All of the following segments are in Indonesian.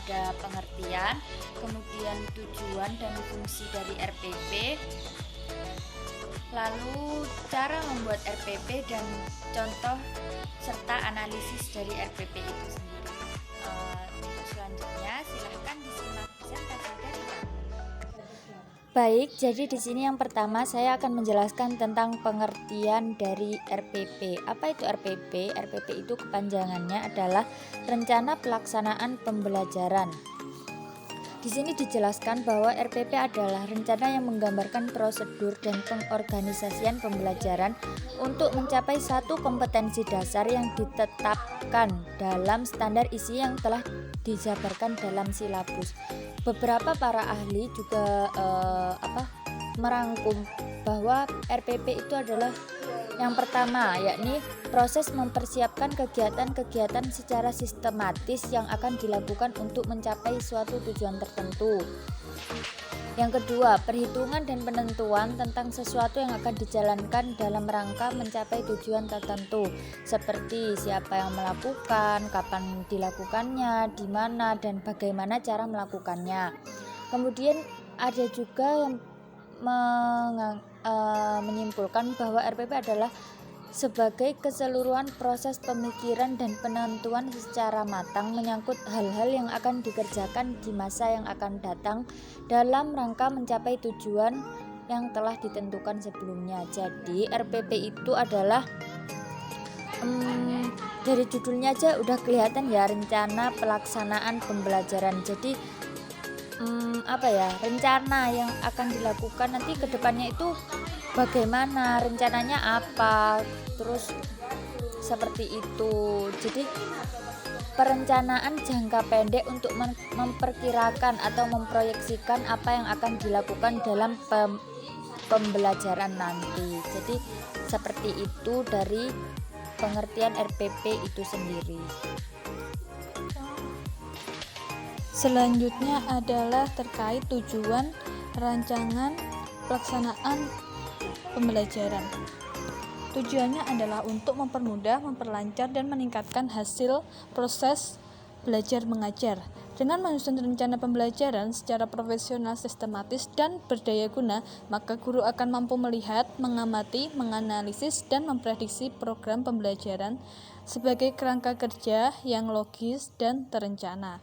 ada pengertian, kemudian tujuan dan fungsi dari RPP, lalu cara membuat RPP dan contoh serta analisis dari RPP itu sendiri. Untuk selanjutnya silahkan disimak presentasi dari kami. Baik, jadi di sini yang pertama saya akan menjelaskan tentang pengertian dari RPP. Apa itu RPP? RPP itu kepanjangannya adalah Rencana Pelaksanaan Pembelajaran. Di sini dijelaskan bahwa RPP adalah rencana yang menggambarkan prosedur dan pengorganisasian pembelajaran untuk mencapai satu kompetensi dasar yang ditetapkan dalam standar isi yang telah dijabarkan dalam silabus. Beberapa para ahli juga merangkum bahwa RPP itu adalah yang pertama, yakni proses mempersiapkan kegiatan-kegiatan secara sistematis yang akan dilakukan untuk mencapai suatu tujuan tertentu. Yang kedua, perhitungan dan penentuan tentang sesuatu yang akan dijalankan dalam rangka mencapai tujuan tertentu, seperti siapa yang melakukan, kapan dilakukannya, di mana, dan bagaimana cara melakukannya. Kemudian ada juga yang menyimpulkan bahwa RPP adalah sebagai keseluruhan proses pemikiran dan penentuan secara matang menyangkut hal-hal yang akan dikerjakan di masa yang akan datang dalam rangka mencapai tujuan yang telah ditentukan sebelumnya. Jadi RPP itu adalah dari judulnya aja udah kelihatan ya, rencana pelaksanaan pembelajaran. Jadi rencana yang akan dilakukan nanti ke depannya itu bagaimana, rencananya apa, terus seperti itu. Jadi perencanaan jangka pendek untuk memperkirakan atau memproyeksikan apa yang akan dilakukan dalam pembelajaran nanti. Jadi seperti itu dari pengertian RPP itu sendiri. Selanjutnya adalah terkait tujuan rancangan pelaksanaan pembelajaran. Tujuannya adalah untuk mempermudah, memperlancar, dan meningkatkan hasil proses belajar mengajar. Dengan menyusun rencana pembelajaran secara profesional, sistematis, dan berdaya guna, maka guru akan mampu melihat, mengamati, menganalisis, dan memprediksi program pembelajaran sebagai kerangka kerja yang logis dan terencana.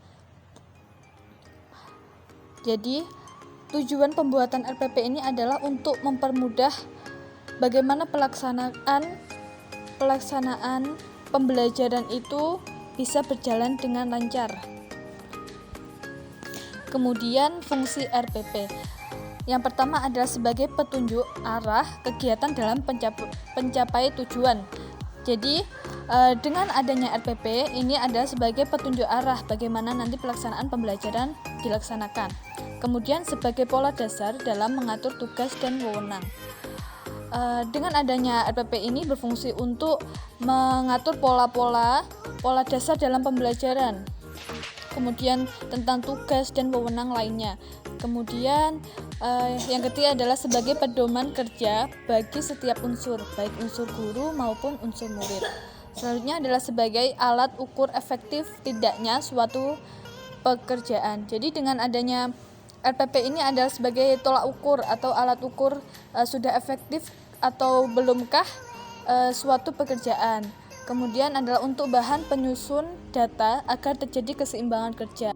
Jadi, tujuan pembuatan RPP ini adalah untuk mempermudah bagaimana pelaksanaan pembelajaran itu bisa berjalan dengan lancar. Kemudian fungsi RPP. Yang pertama adalah sebagai petunjuk arah kegiatan dalam pencapai tujuan. Jadi dengan adanya RPP ini adalah sebagai petunjuk arah bagaimana nanti pelaksanaan pembelajaran dilaksanakan. Kemudian sebagai pola dasar dalam mengatur tugas dan wewenang. Dengan adanya RPP ini berfungsi untuk mengatur pola dasar dalam pembelajaran. Kemudian tentang tugas dan wewenang lainnya. Kemudian yang ketiga adalah sebagai pedoman kerja bagi setiap unsur, baik unsur guru maupun unsur murid. Selanjutnya adalah sebagai alat ukur efektif tidaknya suatu pekerjaan. Jadi dengan adanya RPP ini adalah sebagai tolak ukur atau alat ukur sudah efektif atau belumkah suatu pekerjaan. Kemudian adalah untuk bahan penyusun data agar terjadi keseimbangan kerja.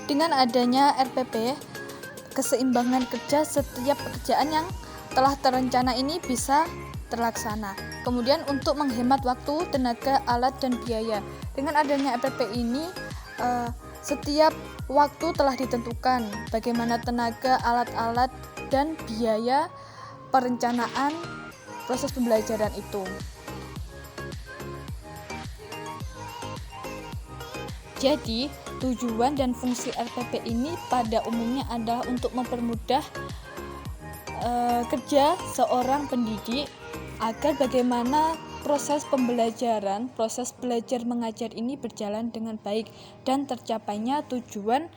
Dengan adanya RPP, keseimbangan kerja setiap pekerjaan yang telah terencana ini bisa terlaksana. Kemudian untuk menghemat waktu, tenaga, alat, dan biaya. Dengan adanya RPP ini, setiap waktu telah ditentukan bagaimana tenaga, alat-alat, dan biaya perencanaan proses pembelajaran itu. Jadi, tujuan dan fungsi RPP ini pada umumnya adalah untuk mempermudah kerja seorang pendidik agar bagaimana proses pembelajaran, proses belajar mengajar ini berjalan dengan baik dan tercapainya tujuan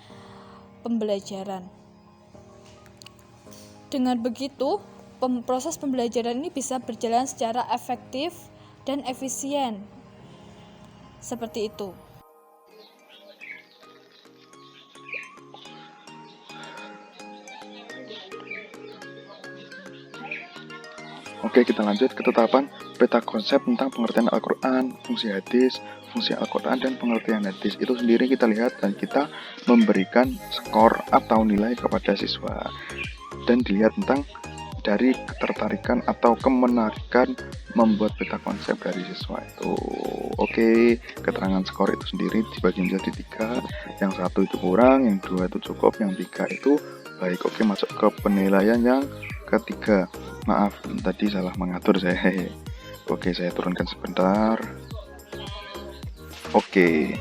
pembelajaran. Dengan begitu, proses pembelajaran ini bisa berjalan secara efektif dan efisien. Seperti itu. Oke, kita lanjut. Ketetapan peta konsep tentang pengertian Al-Quran, fungsi hadis, fungsi Al-Quran, dan pengertian hadis. Itu sendiri kita lihat dan kita memberikan skor atau nilai kepada siswa. Dan dilihat tentang dari ketertarikan atau kemenarikan membuat peta konsep dari siswa itu. Oke, keterangan skor itu sendiri dibagi menjadi 3. Yang 1 itu kurang, yang 2 itu cukup, yang 3 itu baik. Oke, masuk ke penilaian yang ketiga. Maaf, tadi salah mengatur saya. Oke, saya turunkan sebentar. Oke,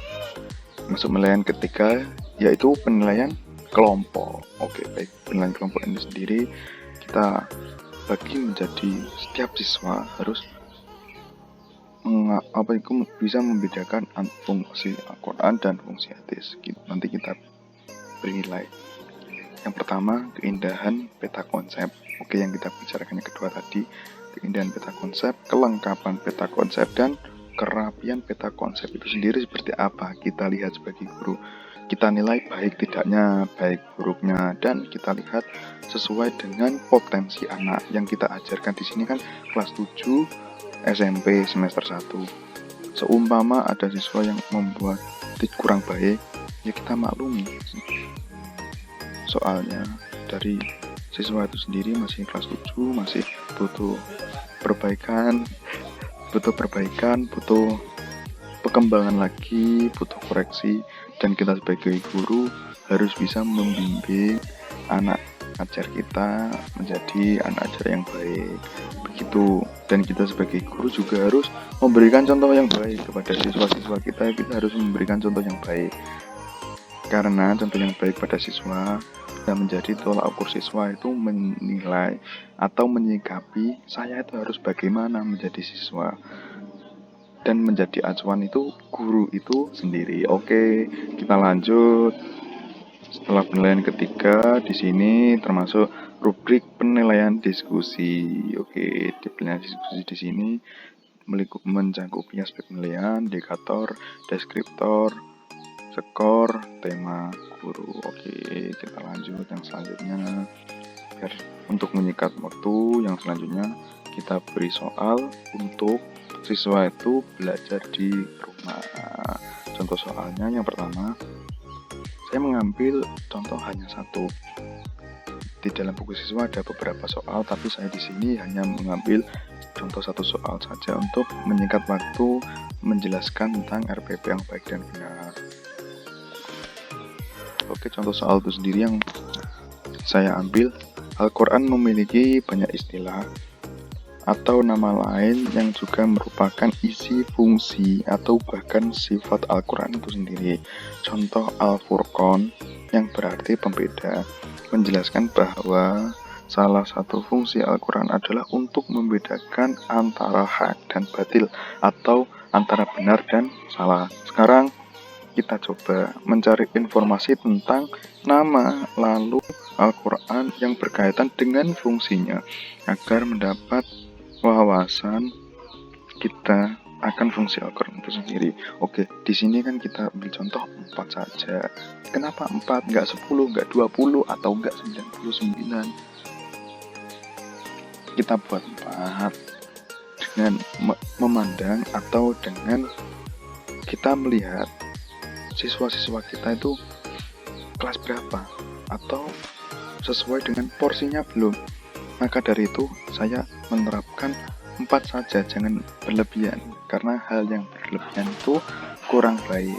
masuk penilaian ketiga, yaitu penilaian kelompok. Oke, baik. Penilaian kelompok ini sendiri kita bagi menjadi setiap siswa harus bisa membedakan fungsi Al-Quran dan fungsi hadis. Nanti kita beri nilai. Yang pertama, keindahan peta konsep. Oke, yang kita bicarakan yang kedua tadi, keindahan peta konsep, kelengkapan peta konsep, dan kerapian peta konsep itu sendiri seperti apa. Kita lihat sebagai guru. Kita nilai baik tidaknya, baik buruknya, dan kita lihat sesuai dengan potensi anak yang kita ajarkan di sini kan kelas 7 SMP semester 1. Seumpama ada siswa yang membuat kurang baik, ya kita maklumi. Soalnya dari siswa itu sendiri masih kelas 7, masih butuh perbaikan, butuh perkembangan lagi, butuh koreksi, dan kita sebagai guru harus bisa membimbing anak ajar kita menjadi anak ajar yang baik. Begitu, dan kita sebagai guru juga harus memberikan contoh yang baik kepada siswa-siswa kita harus memberikan contoh yang baik. Karena contoh yang baik pada siswa dan menjadi tolak ukur siswa itu menilai atau menyikapi saya itu harus bagaimana menjadi siswa, dan menjadi acuan itu guru itu sendiri. Oke, kita lanjut. Setelah penilaian ketiga di sini termasuk rubrik penilaian diskusi. Oke, di penilaian diskusi di sini mencakupi aspek penilaian, indikator, deskriptor, skor, tema, guru. Oke, kita lanjut yang selanjutnya. Biar untuk menyikat waktu, yang selanjutnya kita beri soal untuk siswa itu belajar di rumah. Contoh soalnya yang pertama, saya mengambil contoh hanya satu. Di dalam buku siswa ada beberapa soal, tapi saya di sini hanya mengambil contoh satu soal saja untuk menyingkat waktu menjelaskan tentang RPP yang baik dan benar. Oke, contoh soal itu sendiri yang saya ambil, Al-Quran memiliki banyak istilah atau nama lain yang juga merupakan isi fungsi atau bahkan sifat Al-Quran itu sendiri. Contoh Al-Furqan yang berarti pembeda, menjelaskan bahwa salah satu fungsi Al-Quran adalah untuk membedakan antara hak dan batil atau antara benar dan salah. Sekarang kita coba mencari informasi tentang nama lalu Al-Quran yang berkaitan dengan fungsinya agar mendapat wawasan kita akan fungsi Al-Quran itu sendiri. Oke, di sini kan kita ambil contoh 4 saja. Kenapa 4? Nggak 10, nggak 20, atau nggak 99? Kita buat 4 dengan memandang atau dengan kita melihat siswa-siswa kita itu kelas berapa atau sesuai dengan porsinya belum. Maka dari itu saya menerapkan 4 saja, jangan berlebihan, karena hal yang berlebihan itu kurang baik.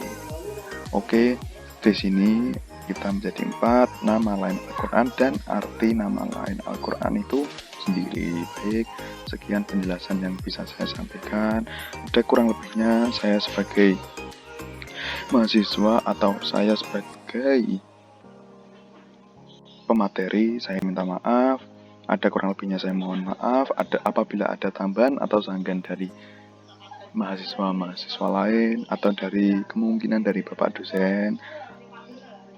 Oke, di sini kita menjadi 4 nama lain Al-Quran dan arti nama lain Al-Quran itu sendiri. Baik, sekian penjelasan yang bisa saya sampaikan. Ada kurang lebihnya saya sebagai mahasiswa atau saya sebagai pemateri, saya minta maaf. Ada kurang lebihnya saya mohon maaf. Apabila ada tambahan atau sanggahan dari mahasiswa lain atau dari kemungkinan dari Bapak dosen,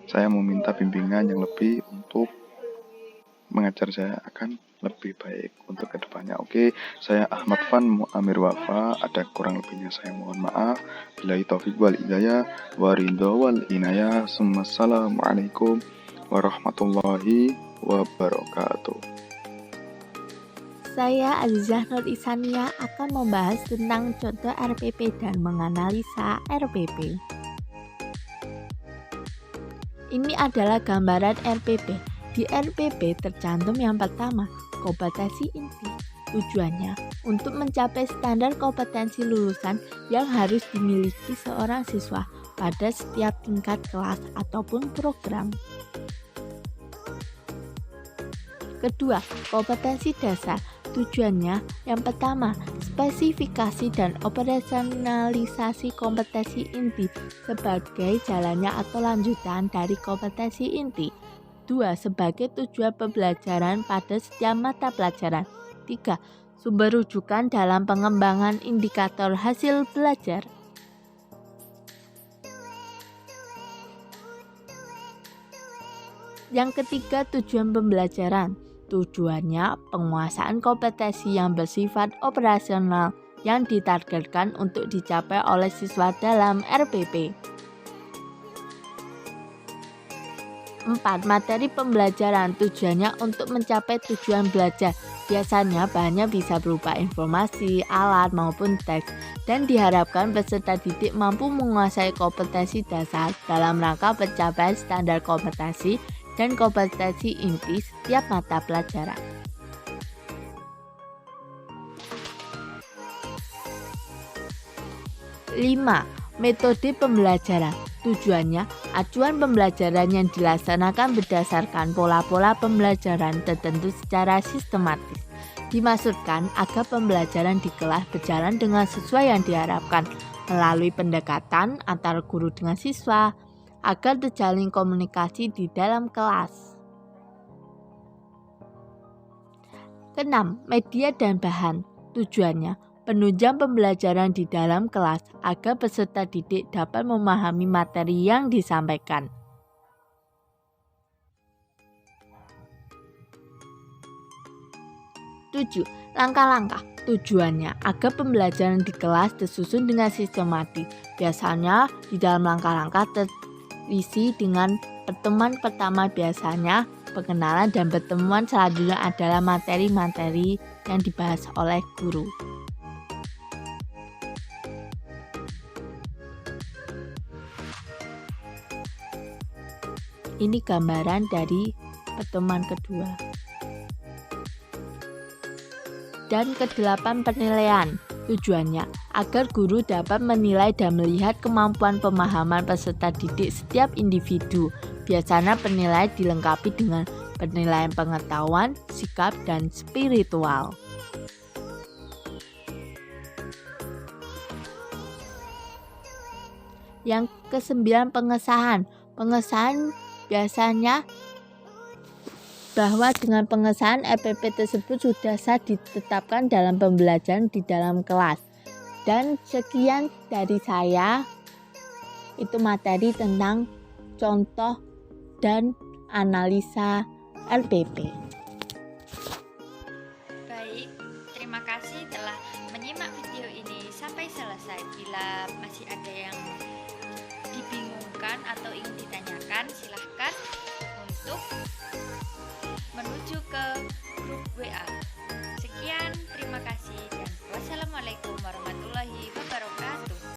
saya meminta bimbingan yang lebih untuk mengajar saya akan lebih baik untuk kedepannya. Oke, saya Ahmad Fan Muamir Wafa. Ada kurang lebihnya saya mohon maaf. Billahi taufiq wal hidayah wa ridha wal inayah. Assalamualaikum warahmatullahi wabarakatuh. Saya Azizah Nur Isania akan membahas tentang contoh RPP dan menganalisa RPP. Ini adalah gambaran RPP. Di RPP tercantum yang pertama, kompetensi inti. Tujuannya untuk mencapai standar kompetensi lulusan yang harus dimiliki seorang siswa pada setiap tingkat kelas ataupun program. Kedua, kompetensi dasar. Tujuannya yang pertama, spesifikasi dan operasionalisasi kompetensi inti sebagai jalannya atau lanjutan dari kompetensi inti. 2. Sebagai tujuan pembelajaran pada setiap mata pelajaran. 3. Sumber rujukan dalam pengembangan indikator hasil belajar. Yang ketiga, tujuan pembelajaran. Tujuannya penguasaan kompetensi yang bersifat operasional yang ditargetkan untuk dicapai oleh siswa dalam RPP. 4. Materi pembelajaran. Tujuannya untuk mencapai tujuan belajar. Biasanya bahannya bisa berupa informasi, alat, maupun teks, dan diharapkan peserta didik mampu menguasai kompetensi dasar dalam rangka pencapaian standar kompetensi dan kompetensi inti setiap mata pelajaran. 5. Metode pembelajaran. Tujuannya, acuan pembelajaran yang dilaksanakan berdasarkan pola-pola pembelajaran tertentu secara sistematis. Dimaksudkan agar pembelajaran di kelas berjalan dengan sesuai yang diharapkan melalui pendekatan antara guru dengan siswa agar terjalin komunikasi di dalam kelas. 6. Media dan bahan. Tujuannya, penunjang pembelajaran di dalam kelas agar peserta didik dapat memahami materi yang disampaikan. 7. Langkah-langkah. Tujuannya agar pembelajaran di kelas tersusun dengan sistematis. Biasanya di dalam langkah-langkah terisi dengan pertemuan pertama biasanya pengenalan dan pertemuan selanjutnya adalah materi-materi yang dibahas oleh guru. Ini gambaran dari pertemuan kedua. Dan ke-8 penilaian. Tujuannya agar guru dapat menilai dan melihat kemampuan pemahaman peserta didik setiap individu. Biasanya penilaian dilengkapi dengan penilaian pengetahuan, sikap, dan spiritual. Yang ke-9 pengesahan. Pengesahan biasanya bahwa dengan pengesahan RPP tersebut sudah sah ditetapkan dalam pembelajaran di dalam kelas. Dan sekian dari saya, itu materi tentang contoh dan analisa RPP. Baik, terima kasih telah menyimak video ini sampai selesai. Bila masih ada yang dibingungkan